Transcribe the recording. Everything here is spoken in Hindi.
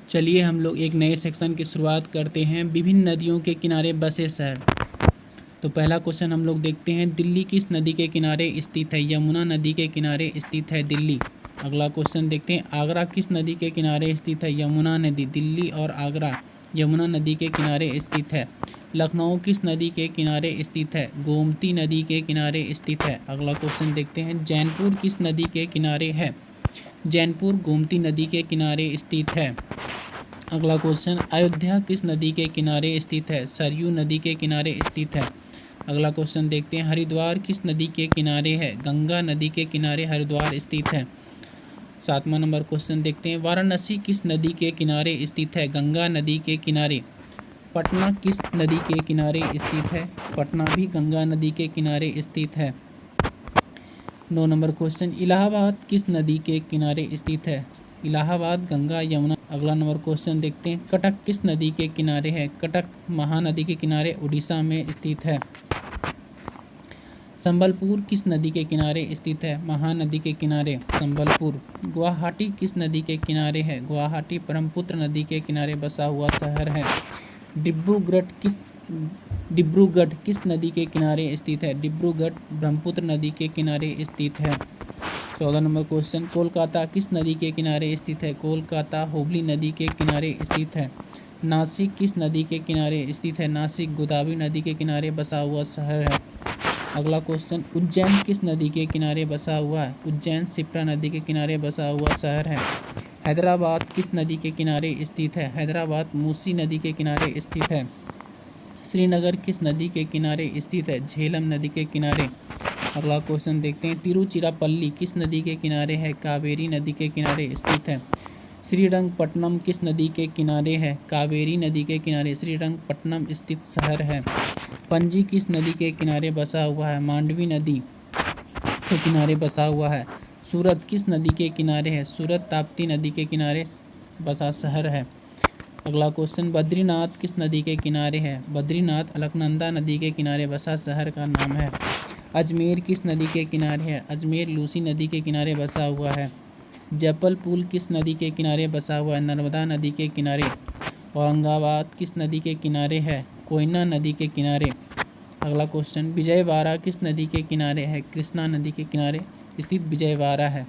चलिए हम लोग एक नए सेक्शन की शुरुआत करते हैं। विभिन्न नदियों के किनारे बसे शहर। तो पहला क्वेश्चन हम लोग देखते हैं, दिल्ली किस नदी के किनारे स्थित है? यमुना नदी के किनारे स्थित है दिल्ली। अगला क्वेश्चन देखते हैं, आगरा किस नदी के किनारे स्थित है? यमुना नदी। दिल्ली और आगरा यमुना नदी के किनारे स्थित है। लखनऊ किस नदी के किनारे स्थित है? गोमती नदी के किनारे स्थित है। अगला क्वेश्चन देखते हैं, जैनपुर किस नदी के किनारे है? जैनपुर गोमती नदी के किनारे स्थित है। अगला क्वेश्चन, अयोध्या किस नदी के किनारे स्थित है? सरयू नदी के किनारे स्थित है। अगला क्वेश्चन देखते हैं, हरिद्वार किस नदी के किनारे है? गंगा नदी के किनारे हरिद्वार स्थित है। 7वां नंबर क्वेश्चन देखते हैं, वाराणसी किस नदी के किनारे स्थित है? गंगा नदी के किनारे। पटना किस नदी के किनारे स्थित है? पटना भी गंगा नदी के किनारे स्थित है। 9 नंबर क्वेश्चन, इलाहाबाद किस नदी के किनारे स्थित है? इलाहाबाद गंगा यमुना। अगला नंबर क्वेश्चन देखते हैं, कटक किस नदी के किनारे है? कटक महानदी के किनारे उड़ीसा में स्थित है। संबलपुर किस नदी के किनारे स्थित है? महानदी के किनारे संबलपुर। गुवाहाटी किस नदी के किनारे है? गुवाहाटी ब्रह्मपुत्र नदी के किनारे बसा हुआ शहर है। डिब्रूगढ़ किस नदी के किनारे स्थित है? डिब्रूगढ़ ब्रह्मपुत्र नदी के किनारे स्थित है। 14 नंबर क्वेश्चन, कोलकाता किस नदी के किनारे स्थित है? कोलकाता हुगली नदी के किनारे स्थित है। नासिक किस नदी के किनारे स्थित है? नासिक गोदावरी नदी के किनारे बसा हुआ शहर है। अगला क्वेश्चन, उज्जैन किस नदी के किनारे बसा हुआ है? उज्जैन शिप्रा नदी के किनारे बसा हुआ शहर है। हैदराबाद किस नदी के किनारे स्थित है? हैदराबाद मूसी नदी के किनारे स्थित है। श्रीनगर किस नदी के किनारे स्थित है? झेलम नदी के किनारे। अगला क्वेश्चन देखते हैं, तिरुचिरापल्ली किस नदी के किनारे है? कावेरी नदी के किनारे स्थित है। श्रीरंगपट्टनम किस नदी के किनारे है? कावेरी नदी के किनारे श्रीरंगपट्टनम स्थित शहर है। पणजी किस नदी के किनारे बसा हुआ है? मांडवी नदी के किनारे बसा हुआ है। सूरत किस नदी के किनारे है? सूरत ताप्ती नदी के किनारे बसा शहर है। अगला क्वेश्चन, बद्रीनाथ किस नदी के किनारे है? बद्रीनाथ अलकनंदा नदी के किनारे बसा शहर का नाम है। अजमेर किस नदी के किनारे है? अजमेर लूसी नदी के किनारे बसा हुआ है। जबलपुर किस नदी के किनारे बसा हुआ है? नर्मदा नदी के किनारे। औरंगाबाद किस नदी के किनारे है? कोयना नदी के किनारे। अगला क्वेश्चन, विजयवाड़ा किस नदी के किनारे है? कृष्णा नदी के किनारे स्थित विजयवाड़ा है।